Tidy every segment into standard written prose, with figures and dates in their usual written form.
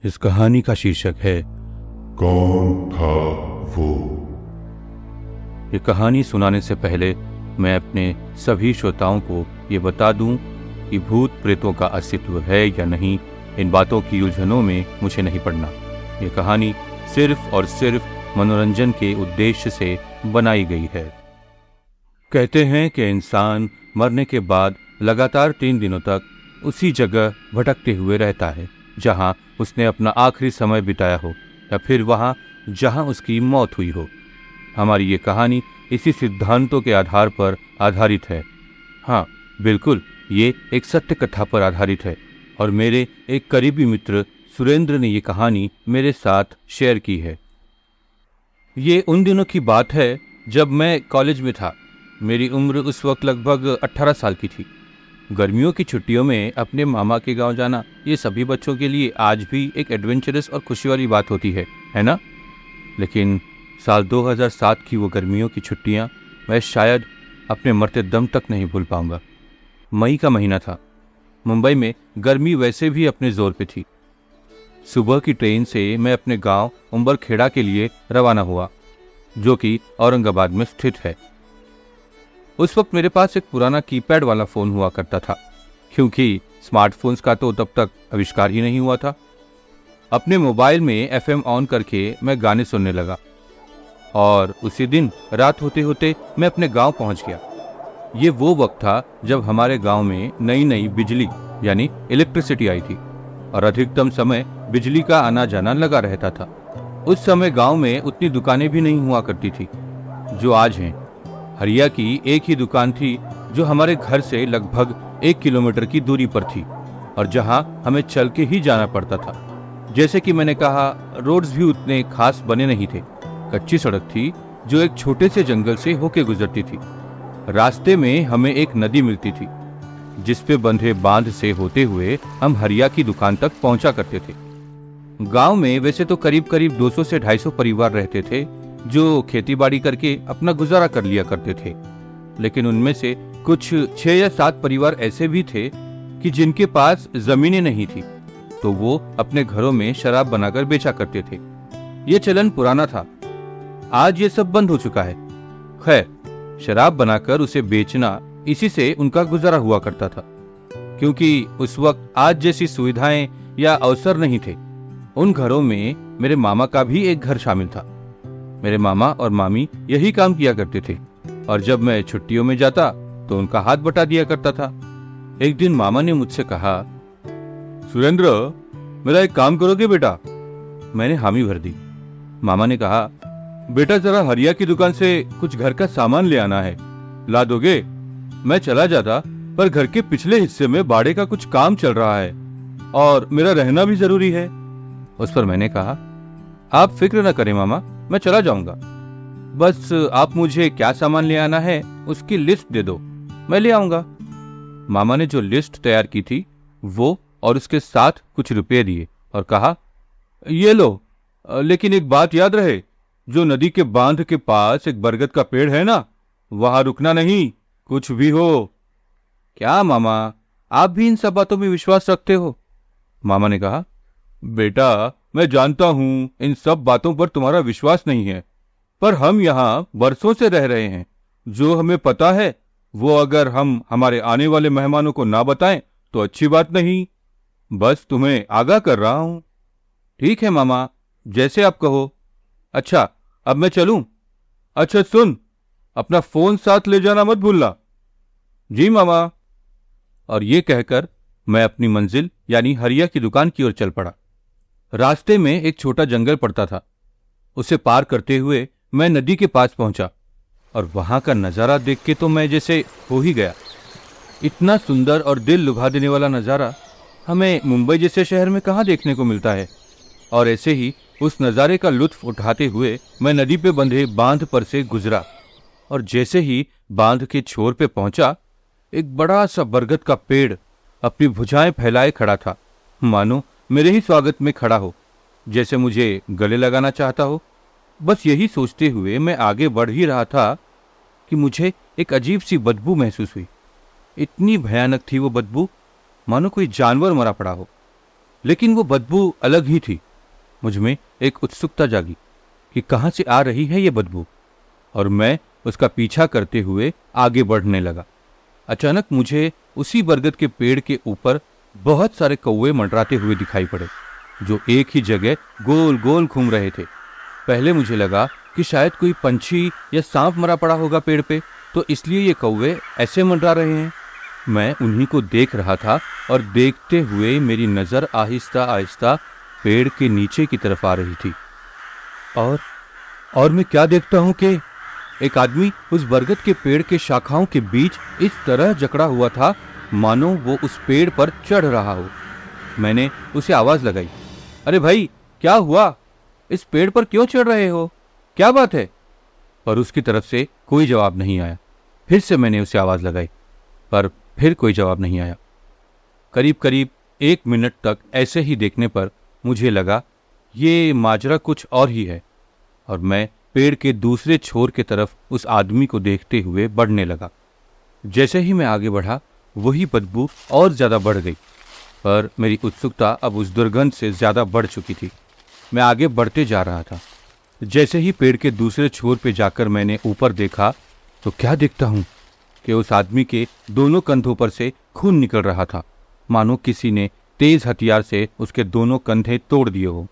इस कहानी का शीर्षक है कौन था वो। ये कहानी सुनाने से पहले मैं अपने सभी श्रोताओं को ये बता दूं कि भूत प्रेतों का अस्तित्व है या नहीं, इन बातों की उलझनों में मुझे नहीं पड़ना। ये कहानी सिर्फ और सिर्फ मनोरंजन के उद्देश्य से बनाई गई है। कहते हैं कि इंसान मरने के बाद लगातार 3 दिनों तक उसी जगह भटकते हुए रहता है जहां उसने अपना आखिरी समय बिताया हो, या फिर वहां जहां उसकी मौत हुई हो। हमारी ये कहानी इसी सिद्धांतों के आधार पर आधारित है। हाँ, बिल्कुल, ये एक सत्य कथा पर आधारित है और मेरे एक करीबी मित्र सुरेंद्र ने ये कहानी मेरे साथ शेयर की है। ये उन दिनों की बात है जब मैं कॉलेज में था। मेरी उम्र उस वक्त लगभग 18 साल की थी। गर्मियों की छुट्टियों में अपने मामा के गांव जाना ये सभी बच्चों के लिए आज भी एक एडवेंचरस और खुशी वाली बात होती है ना? लेकिन साल 2007 की वो गर्मियों की छुट्टियां मैं शायद अपने मरते दम तक नहीं भूल पाऊंगा। मई का महीना था। मुंबई में गर्मी वैसे भी अपने जोर पे थी। सुबह की ट्रेन से मैं अपने गांव उंबरखेड़ा के लिए रवाना हुआ, जो कि औरंगाबाद में स्थित है। उस वक्त मेरे पास एक पुराना कीपैड वाला फ़ोन हुआ करता था, क्योंकि स्मार्टफोन्स का तो तब तक आविष्कार ही नहीं हुआ था। अपने मोबाइल में एफएम ऑन करके मैं गाने सुनने लगा और उसी दिन रात होते होते मैं अपने गांव पहुंच गया। ये वो वक्त था जब हमारे गांव में नई नई बिजली यानी इलेक्ट्रिसिटी आई थी और अधिकतम समय बिजली का आना जाना लगा रहता था। उस समय गांव में उतनी दुकानें भी नहीं हुआ करती थी जो आज हैं। हरिया की एक ही दुकान थी जो हमारे घर से लगभग 1 किलोमीटर की दूरी पर थी और जहां हमें चल के ही जाना पड़ता था। जैसे कि मैंने कहा, रोड्स भी उतने खास बने नहीं थे। कच्ची सड़क थी जो एक छोटे से जंगल से होके गुजरती थी। रास्ते में हमें एक नदी मिलती थी जिस पे बंधे बांध से होते हुए हम हरिया की दुकान तक पहुंचा करते थे। गांव में वैसे तो करीब करीब 200 से 250 परिवार रहते थे जो खेतीबाड़ी करके अपना गुजारा कर लिया करते थे, लेकिन उनमें से कुछ 6 या 7 परिवार ऐसे भी थे कि जिनके पास जमीनें नहीं थी, तो वो अपने घरों में शराब बनाकर बेचा करते थे। ये चलन पुराना था, आज ये सब बंद हो चुका है। खैर, शराब बनाकर उसे बेचना, इसी से उनका गुजारा हुआ करता था, क्योंकि उस वक्त आज जैसी सुविधाएं या अवसर नहीं थे। उन घरों में मेरे मामा का भी एक घर शामिल था। मेरे मामा और मामी यही काम किया करते थे और जब मैं छुट्टियों में जाता तो उनका हाथ बटा दिया करता था। एक दिन मामा ने मुझसे कहा, सुरेंद्र, मेरा एक काम करोगे बेटा? मैंने हामी भर दी। मामा ने कहा, बेटा जरा हरिया की दुकान से कुछ घर का सामान ले आना है, ला दोगे? मैं चला जाता, पर घर के पिछले हिस्से में बाड़े का कुछ काम चल रहा है और मेरा रहना भी जरूरी है। उस पर मैंने कहा, आप फिक्र न करें मामा, मैं चला जाऊंगा। बस आप मुझे क्या सामान ले आना है उसकी लिस्ट दे दो, मैं ले आऊंगा। मामा ने जो लिस्ट तैयार की थी वो और उसके साथ कुछ रुपए दिए और कहा, ये लो, लेकिन एक बात याद रहे, जो नदी के बांध के पास एक बरगद का पेड़ है ना, वहां रुकना नहीं, कुछ भी हो। क्या मामा, आप भी इन सब बातों में विश्वास रखते हो? मामा ने कहा, बेटा मैं जानता हूं इन सब बातों पर तुम्हारा विश्वास नहीं है, पर हम यहाँ बरसों से रह रहे हैं। जो हमें पता है वो अगर हम हमारे आने वाले मेहमानों को ना बताएं तो अच्छी बात नहीं। बस तुम्हें आगाह कर रहा हूं। ठीक है मामा, जैसे आप कहो। अच्छा, अब मैं चलूं? अच्छा सुन, अपना फोन साथ ले जाना मत भूलना। जी मामा। और ये कहकर मैं अपनी मंजिल यानी हरिया की दुकान की ओर चल पड़ा। रास्ते में एक छोटा जंगल पड़ता था। उसे पार करते हुए मैं नदी के पास पहुंचा और वहां का नजारा देख के तो मैं जैसे हो ही गया। इतना सुंदर और दिल लुभा देने वाला नजारा हमें मुंबई जैसे शहर में कहाँ देखने को मिलता है। और ऐसे ही उस नज़ारे का लुत्फ उठाते हुए मैं नदी पे बंधे बांध पर से गुजरा और जैसे ही बांध के छोर पे पहुंचा, एक बड़ा सा बरगद का पेड़ अपनी भुजाएं फैलाए खड़ा था, मानो मेरे ही स्वागत में खड़ा हो, जैसे मुझे गले लगाना चाहता हो। बस यही सोचते हुए मैं आगे बढ़ ही रहा था कि मुझे एक अजीब सी बदबू महसूस हुई। इतनी भयानक थी वो बदबू, मानो कोई जानवर मरा पड़ा हो। लेकिन वो बदबू अलग ही थी। मुझमें एक उत्सुकता जागी कि कहाँ से आ रही है ये बदबू, और मैं उसका पीछा करते हुए आगे बढ़ने लगा। अचानक मुझे उसी बरगद के पेड़ के ऊपर बहुत सारे कौवे मंडराते हुए दिखाई पड़े, जो एक ही जगह गोल गोल घूम रहे थे। पहले मुझे लगा कि शायद कोई पंछी या सांप मरा पड़ा होगा पेड़ पे, तो इसलिए ये कौवे ऐसे मंडरा रहे हैं। मैं उन्हीं को देख रहा था और देखते हुए मेरी नज़र आहिस्ता आहिस्ता पेड़ के नीचे की तरफ आ रही थी। और मैं क्या देखता हूँ कि एक आदमी उस बरगद के पेड़ के शाखाओं के बीच इस तरह जकड़ा हुआ था मानो वो उस पेड़ पर चढ़ रहा हो। मैंने उसे आवाज लगाई, अरे भाई क्या हुआ, इस पेड़ पर क्यों चढ़ रहे हो, क्या बात है? पर उसकी तरफ से कोई जवाब नहीं आया। फिर से मैंने उसे आवाज लगाई, पर फिर कोई जवाब नहीं आया। करीब करीब 1 मिनट तक ऐसे ही देखने पर मुझे लगा ये माजरा कुछ और ही है, और मैं पेड़ के दूसरे छोर की तरफ उस आदमी को देखते हुए बढ़ने लगा। जैसे ही मैं आगे बढ़ा वही बदबू और ज्यादा बढ़ गई, पर मेरी उत्सुकता अब उस दुर्गंध से ज्यादा बढ़ चुकी थी। मैं आगे बढ़ते जा रहा था। जैसे ही पेड़ के दूसरे छोर पे जाकर मैंने ऊपर देखा तो क्या देखता हूं कि उस आदमी के दोनों कंधों पर से खून निकल रहा था, मानो किसी ने तेज हथियार से उसके दोनों कंधे तोड़ दिए हो,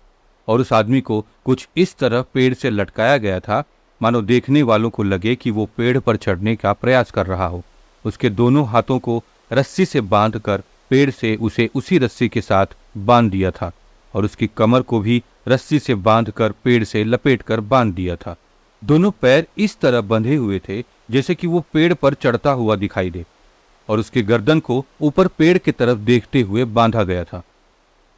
और उस आदमी को कुछ इस तरह पेड़ से लटकाया गया था मानो देखने वालों को लगे कि वो पेड़ पर चढ़ने का प्रयास कर रहा हो। उसके दोनों हाथों को रस्सी से बांधकर पेड़ से उसे उसी रस्सी के साथ बांध दिया था, और उसकी कमर को भी रस्सी से बांधकर पेड़ से लपेटकर बांध दिया था। दोनों पैर इस तरह बंधे हुए थे जैसे कि वो पेड़ पर चढ़ता हुआ दिखाई दे, और उसकी गर्दन को ऊपर पेड़ की तरफ देखते हुए बांधा गया था।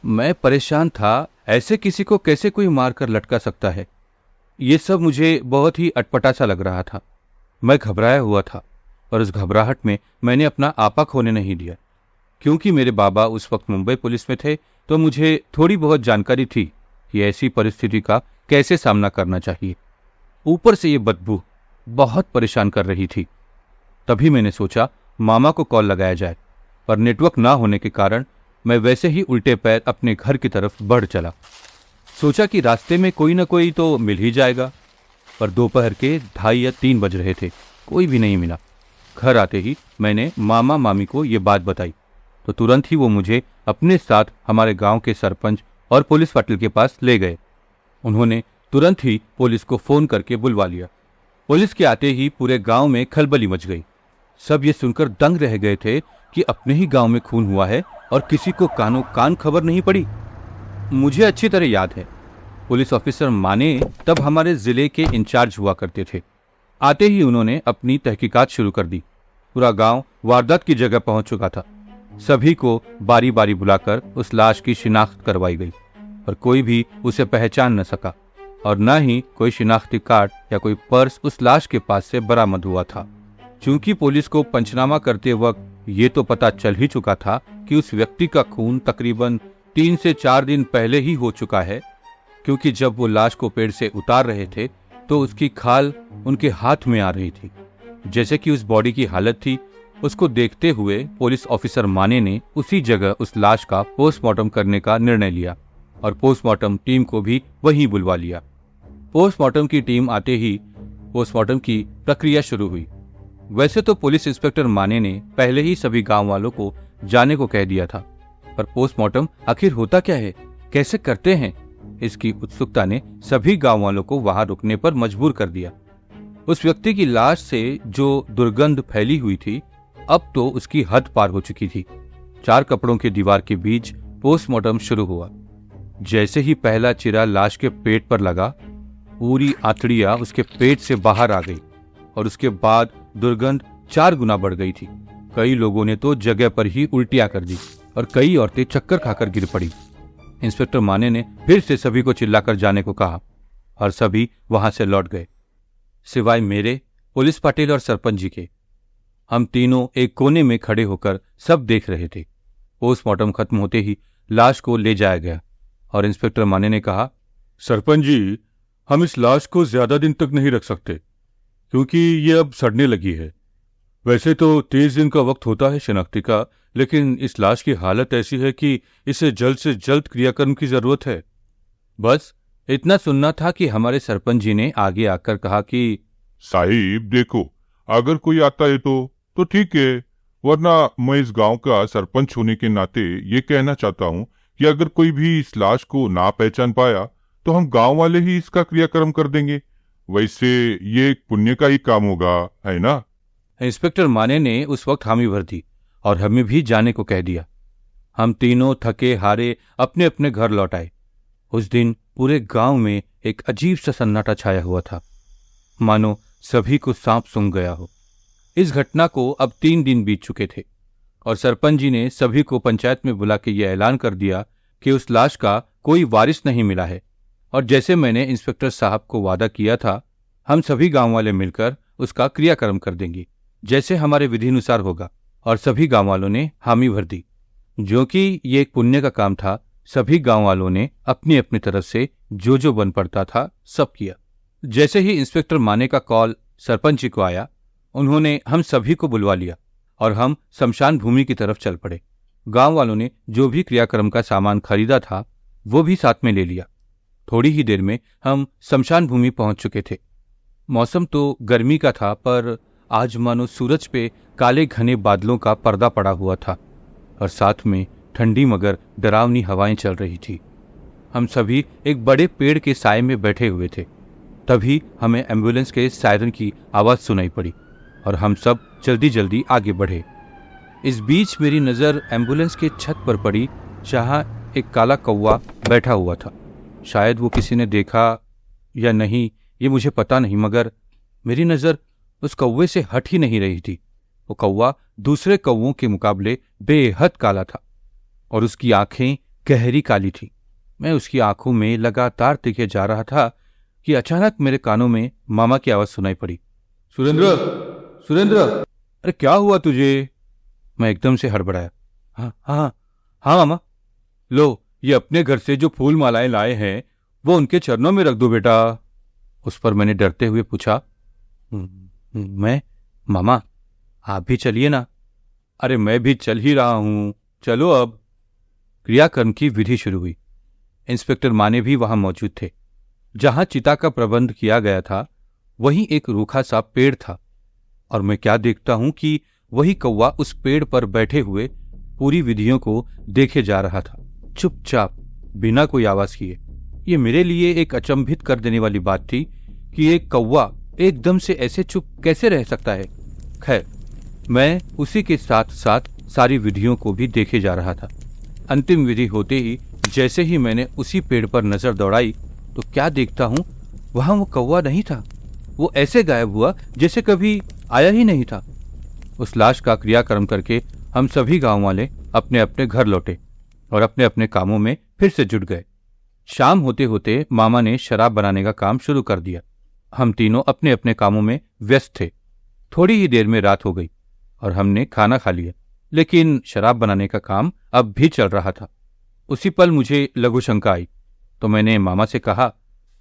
मैं परेशान था, ऐसे किसी को कैसे कोई मारकर लटका सकता है? ये सब मुझे बहुत ही अटपटा सा लग रहा था। मैं घबराया हुआ था, और उस घबराहट में मैंने अपना आपा खोने नहीं दिया। क्योंकि मेरे बाबा उस वक्त मुंबई पुलिस में थे, तो मुझे थोड़ी बहुत जानकारी थी कि ऐसी परिस्थिति का कैसे सामना करना चाहिए। ऊपर से ये बदबू बहुत परेशान कर रही थी। तभी मैंने सोचा मामा को कॉल लगाया जाए, पर नेटवर्क ना होने के कारण मैं वैसे ही उल्टे पैर अपने घर की तरफ बढ़ चला। सोचा कि रास्ते में कोई ना कोई तो मिल ही जाएगा, पर दोपहर के 2:30 या 3 बज रहे थे, कोई भी नहीं मिला। घर आते ही मैंने मामा मामी को ये बात बताई, तो तुरंत ही वो मुझे अपने साथ हमारे गांव के सरपंच और पुलिस पाटिल के पास ले गए। उन्होंने तुरंत ही पुलिस को फोन करके बुलवा लिया। पुलिस के आते ही पूरे गांव में खलबली मच गई। सब ये सुनकर दंग रह गए थे कि अपने ही गांव में खून हुआ है और किसी को कानों कान खबर नहीं पड़ी। मुझे अच्छी तरह याद है, पुलिस ऑफिसर माने तब हमारे जिले के इंचार्ज हुआ करते थे। आते ही उन्होंने अपनी तहकीकात शुरू कर दी। पूरा गांव वारदात की जगह पहुंच चुका था। सभी को बारी बारी बुलाकर उस लाश की शिनाख्त करवाई गई, पर कोई भी उसे पहचान न सका, और न ही कोई शिनाख्ती कार्ड या कोई पर्स उस लाश के पास से बरामद हुआ था। चूंकि पुलिस को पंचनामा करते वक्त ये तो पता चल ही चुका था कि उस व्यक्ति का खून तकरीबन 3 से 4 दिन पहले ही हो चुका है, क्योंकि जब वो लाश को पेड़ से उतार रहे थे तो उसकी खाल उनके हाथ में आ रही थी। जैसे कि उस बॉडी की हालत थी, उसको देखते हुए पुलिस ऑफिसर माने ने उसी जगह उस लाश का पोस्टमार्टम करने का निर्णय लिया, और पोस्टमार्टम टीम को भी वहीं बुलवा लिया। पोस्टमार्टम की टीम आते ही पोस्टमार्टम की प्रक्रिया शुरू हुई। वैसे तो पुलिस इंस्पेक्टर माने ने पहले ही सभी गांव वालों को जाने को कह दिया था, पर पोस्टमार्टम आखिर होता क्या है, कैसे करते हैं, इसकी उत्सुकता ने सभी गांव वालों को वहां रुकने पर मजबूर कर दिया। उस व्यक्ति की लाश से जो दुर्गंध फैली हुई थी, अब तो उसकी हद पार हो चुकी थी। 4 कपड़ों के दीवार के बीच पोस्टमार्टम शुरू हुआ। जैसे ही पहला चिरा लाश के पेट पर लगा, पूरी आंतड़ियां उसके पेट से बाहर आ गई, और उसके बाद दुर्गंध 4 गुना बढ़ गई थी। कई लोगों ने तो जगह पर ही उल्टियां कर दी, और कई औरतें चक्कर खाकर गिर पड़ी। इंस्पेक्टर माने ने फिर से सभी को चिल्लाकर जाने को कहा, और सभी वहां से लौट गए, सिवाय मेरे, पुलिस पाटिल और सरपंच जी के। हम तीनों एक कोने में खड़े होकर सब देख रहे थे। पोस्टमार्टम खत्म होते ही लाश को ले जाया गया, और इंस्पेक्टर माने ने कहा, सरपंच जी, हम इस लाश को ज्यादा दिन तक नहीं रख सकते, क्योंकि ये अब सड़ने लगी है। वैसे तो 30 दिन का वक्त होता है शिनाख्ती का, लेकिन इस लाश की हालत ऐसी है कि इसे जल्द से जल्द क्रियाकर्म की जरूरत है। बस इतना सुनना था कि हमारे सरपंच जी ने आगे आकर कहा कि साहिब देखो, अगर कोई आता है तो ठीक है, वरना मैं इस गांव का सरपंच होने के नाते ये कहना चाहता हूँ कि अगर कोई भी इस लाश को ना पहचान पाया तो हम गांव वाले ही इसका क्रियाक्रम कर देंगे। वैसे ये एक पुण्य का ही काम होगा, है ना? इंस्पेक्टर माने ने उस वक्त हामी भर दी और हमें भी जाने को कह दिया। हम तीनों थके हारे अपने अपने घर लौट आए। उस दिन पूरे गांव में एक अजीब सा सन्नाटा छाया हुआ था, मानो सभी को सांप सूंघ गया हो। इस घटना को अब 3 दिन बीत चुके थे और सरपंच जी ने सभी को पंचायत में बुला के यह ऐलान कर दिया कि उस लाश का कोई वारिस नहीं मिला है। और जैसे मैंने इंस्पेक्टर साहब को वादा किया था, हम सभी गांव वाले मिलकर उसका क्रियाक्रम कर देंगे जैसे हमारे विधिनुसार होगा। और सभी गांव वालों ने हामी भर दी। जो कि ये एक पुण्य का काम था, सभी गांव वालों ने अपनी अपनी तरफ से जो बन पड़ता था सब किया। जैसे ही इंस्पेक्टर माने का कॉल सरपंच जी को आया, उन्होंने हम सभी को बुलवा लिया और हम शमशान भूमि की तरफ चल पड़े। गांव वालों ने जो भी क्रियाक्रम का सामान खरीदा था वो भी साथ में ले लिया। थोड़ी ही देर में हम शमशान भूमि पहुंच चुके थे। मौसम तो गर्मी का था, पर आज मानो सूरज पे काले घने बादलों का पर्दा पड़ा हुआ था और साथ में ठंडी मगर डरावनी हवाएं चल रही थी। हम सभी एक बड़े पेड़ के साए में बैठे हुए थे। तभी हमें एम्बुलेंस के सायरन की आवाज सुनाई पड़ी और हम सब जल्दी जल्दी आगे बढ़े। इस बीच मेरी नज़र एम्बुलेंस के छत पर पड़ी, जहां एक काला कौवा बैठा हुआ था। शायद वो किसी ने देखा या नहीं ये मुझे पता नहीं, मगर मेरी नज़र उस कौवे से हट ही नहीं रही थी। वो कौवा दूसरे कौवों के मुकाबले बेहद काला था और उसकी आंखें गहरी काली थी। मैं उसकी आंखों में लगातार देखे जा रहा था कि अचानक मेरे कानों में मामा की आवाज सुनाई पड़ी। सुरेंद्र, सुरेंद्र, अरे क्या हुआ तुझे? मैं एकदम से हड़बड़ाया। हाँ हाँ हाँ मामा। लो, ये अपने घर से जो फूल मालाएं लाए हैं वो उनके चरणों में रख दो बेटा। उस पर मैंने डरते हुए पूछा, मैं? मामा आप भी चलिए ना। अरे मैं भी चल ही रहा हूं, चलो अब। क्रियाकर्म की विधि शुरू हुई। इंस्पेक्टर माने भी वहां मौजूद थे। जहां चिता का प्रबंध किया गया था वहीं एक रूखा सा पेड़ था और मैं क्या देखता हूं कि वही कौवा उस पेड़ पर बैठे हुए पूरी विधियों को देखे जा रहा था, चुपचाप, बिना कोई आवाज किए। ये मेरे लिए एक अचंभित कर देने वाली बात थी कि एक कौवा एकदम से ऐसे चुप कैसे रह सकता है। खैर, मैं उसी के साथ साथ सारी विधियों को भी देखे जा रहा था। अंतिम विधि होते ही जैसे ही मैंने उसी पेड़ पर नजर दौड़ाई तो क्या देखता हूं, वहां वो कौवा नहीं था। वो ऐसे गायब हुआ जैसे कभी आया ही नहीं था। उस लाश का क्रियाक्रम करके हम सभी गांव वाले अपने अपने घर लौटे और अपने अपने कामों में फिर से जुट गए। शाम होते होते मामा ने शराब बनाने का काम शुरू कर दिया। हम तीनों अपने अपने कामों में व्यस्त थे। थोड़ी ही देर में रात हो गई और हमने खाना खा लिया, लेकिन शराब बनाने का काम अब भी चल रहा था। उसी पल मुझे लघु शंका आई तो मैंने मामा से कहा,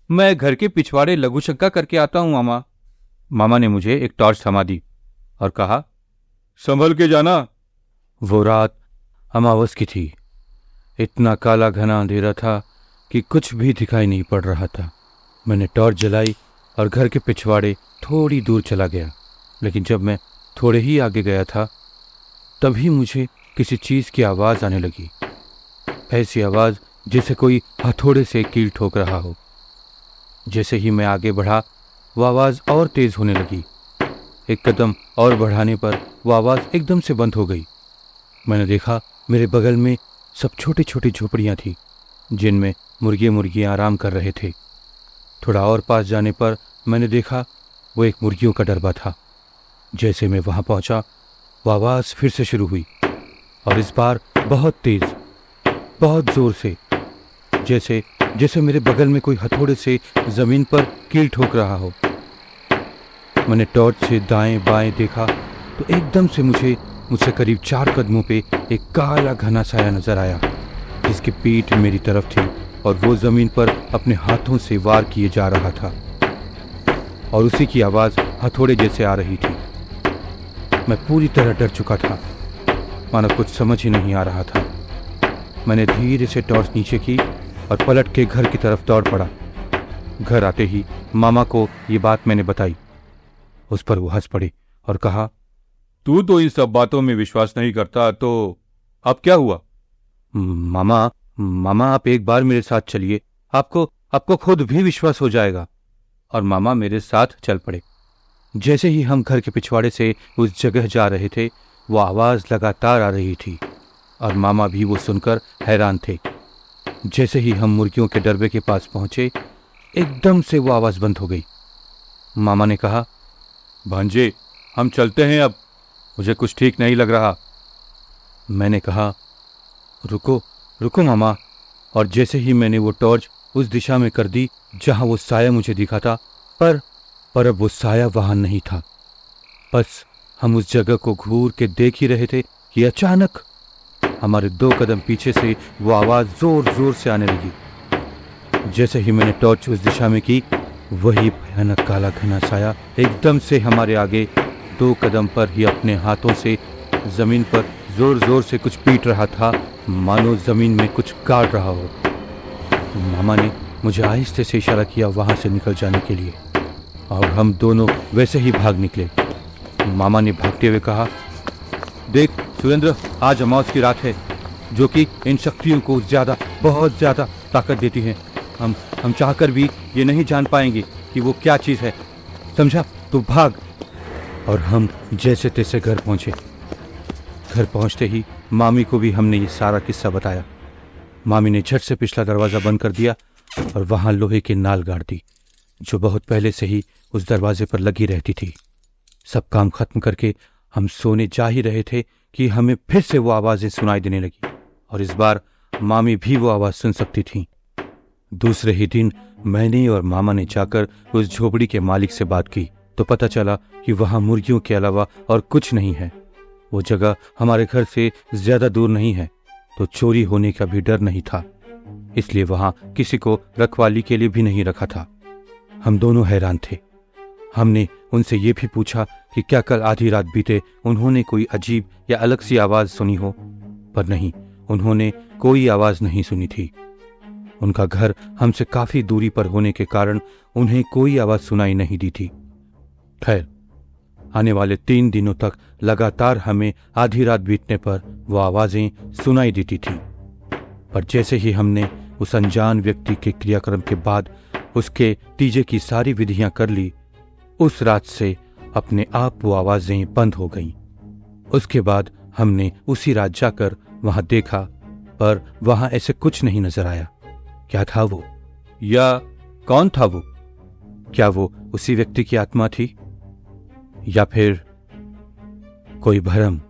मैं घर के पिछवाड़े लघु शंका करके आता हूं मामा। मामा ने मुझे एक टॉर्च थमा दी और कहा, संभल के जाना। वो रात अमावस की थी। इतना काला घना अंधेरा था कि कुछ भी दिखाई नहीं पड़ रहा था। मैंने टॉर्च जलाई और घर के पिछवाड़े थोड़ी दूर चला गया, लेकिन जब मैं थोड़े ही आगे गया था तभी मुझे किसी चीज़ की आवाज़ आने लगी। ऐसी आवाज़ जैसे कोई हथौड़े से कील ठोक रहा हो। जैसे ही मैं आगे बढ़ा वो आवाज़ और तेज़ होने लगी। एक कदम और बढ़ाने पर वो आवाज़ एकदम से बंद हो गई। मैंने देखा मेरे बगल में सब छोटी छोटी झोपड़ियाँ थी जिनमें मुर्गियाँ आराम कर रहे थे। थोड़ा और पास जाने पर मैंने देखा वो एक मुर्गियों का डरबा था। जैसे मैं वहाँ पहुँचा वो आवाज़ फिर से शुरू हुई और इस बार बहुत तेज़, बहुत ज़ोर से, जैसे जैसे मेरे बगल में कोई हथौड़े से ज़मीन पर कील ठोक रहा हो। मैंने टॉर्च से दाएं बाएं देखा तो एकदम से मुझसे करीब 4 कदमों पे एक काला घना साया नजर आया जिसकी पीठ मेरी तरफ थी और वो ज़मीन पर अपने हाथों से वार किए जा रहा था और उसी की आवाज़ हथौड़े जैसे आ रही थी। मैं पूरी तरह डर चुका था। मानो कुछ समझ ही नहीं आ रहा था। मैंने धीरे से टॉर्च नीचे की और पलट के घर की तरफ दौड़ पड़ा। घर आते ही मामा को ये बात मैंने बताई। उस पर वो हंस पड़े और कहा, तू तो इन सब बातों में विश्वास नहीं करता, तो अब क्या हुआ? मामा आप एक बार मेरे साथ चलिए, आपको खुद भी विश्वास हो जाएगा। और मामा मेरे साथ चल पड़े। जैसे ही हम घर के पिछवाड़े से उस जगह जा रहे थे, वो आवाज लगातार आ रही थी और मामा भी वो सुनकर हैरान थे। जैसे ही हम मुर्गियों के डरबे के पास पहुंचे, एकदम से वो आवाज बंद हो गई। मामा ने कहा, भांजे, हम चलते हैं अब, मुझे कुछ ठीक नहीं लग रहा। मैंने कहा, रुको मामा। और जैसे ही मैंने वो टॉर्च उस दिशा में कर दी जहां वो साया मुझे दिखा था, पर अब वो साया वहां नहीं था। बस हम उस जगह को घूर के देख ही रहे थे कि अचानक हमारे 2 कदम पीछे से वो आवाज जोर जोर से आने लगी। जैसे ही मैंने टॉर्च उस दिशा में की, वही भयानक काला घना साया एकदम से हमारे आगे 2 कदम पर ही अपने हाथों से जमीन पर जोर जोर से कुछ पीट रहा था, मानो जमीन में कुछ काट रहा हो। मामा ने मुझे आहिस्ते से इशारा किया वहां से निकल जाने के लिए, और हम दोनों वैसे ही भाग निकले। मामा ने भागते हुए कहा, देख सुरेंद्र, आज अमावस की रात है, जो कि इन शक्तियों को बहुत ज्यादा ताकत देती है। हम चाहकर भी ये नहीं जान पाएंगे कि वो क्या चीज है, समझा? तू भाग। और हम जैसे तैसे घर पहुंचे। घर पहुंचते ही मामी को भी हमने ये सारा किस्सा बताया। मामी ने झट से पिछला दरवाजा बंद कर दिया और वहां लोहे की नाल गाड़ दी, जो बहुत पहले से ही उस दरवाजे पर लगी रहती थी। सब काम खत्म करके हम सोने जा ही रहे थे कि हमें फिर से वो आवाजें सुनाई देने लगी, और इस बार मामी भी वो आवाज सुन सकती थी। दूसरे ही दिन मैंने और मामा ने जाकर उस झोपड़ी के मालिक से बात की, तो पता चला कि वहां मुर्गियों के अलावा और कुछ नहीं है। वो जगह हमारे घर से ज्यादा दूर नहीं है, तो चोरी होने का भी डर नहीं था, इसलिए वहां किसी को रखवाली के लिए भी नहीं रखा था। हम दोनों हैरान थे। हमने उनसे ये भी पूछा कि क्या कल आधी रात बीते उन्होंने कोई अजीब या अलग सी आवाज सुनी हो, पर नहीं, उन्होंने कोई आवाज नहीं सुनी थी। उनका घर हमसे काफी दूरी पर होने के कारण उन्हें कोई आवाज सुनाई नहीं दी थी। खैर, आने वाले 3 दिनों तक लगातार हमें आधी रात बीतने पर वो आवाजें सुनाई देती थी, पर जैसे ही हमने उस अनजान व्यक्ति के क्रियाक्रम के बाद उसके तीजे की सारी विधियां कर ली, उस रात से अपने आप वो आवाजें बंद हो गईं। उसके बाद हमने उसी रात जाकर वहां देखा, पर वहां ऐसे कुछ नहीं नजर आया। क्या था वो, या कौन था वो? क्या वो उसी व्यक्ति की आत्मा थी, या फिर कोई भ्रम?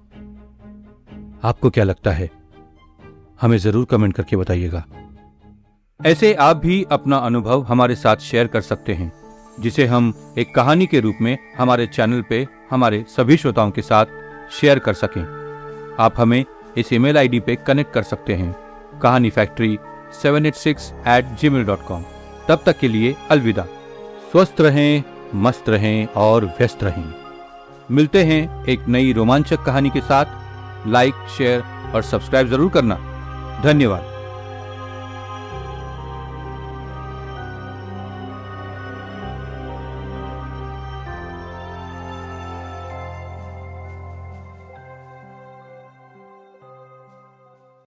आपको क्या लगता है? हमें जरूर कमेंट करके बताइएगा। ऐसे आप भी अपना अनुभव हमारे साथ शेयर कर सकते हैं, जिसे हम एक कहानी के रूप में हमारे चैनल पे हमारे सभी श्रोताओं के साथ शेयर कर सकें। आप हमें इस ईमेल आईडी पे कनेक्ट कर सकते हैं, kahanifactory786@gmail.com। तब तक के लिए अलविदा। स्वस्थ रहें, मस्त रहें और व्यस्त रहें। मिलते हैं एक नई रोमांचक कहानी के साथ। लाइक, शेयर और सब्सक्राइब जरूर करना। धन्यवाद।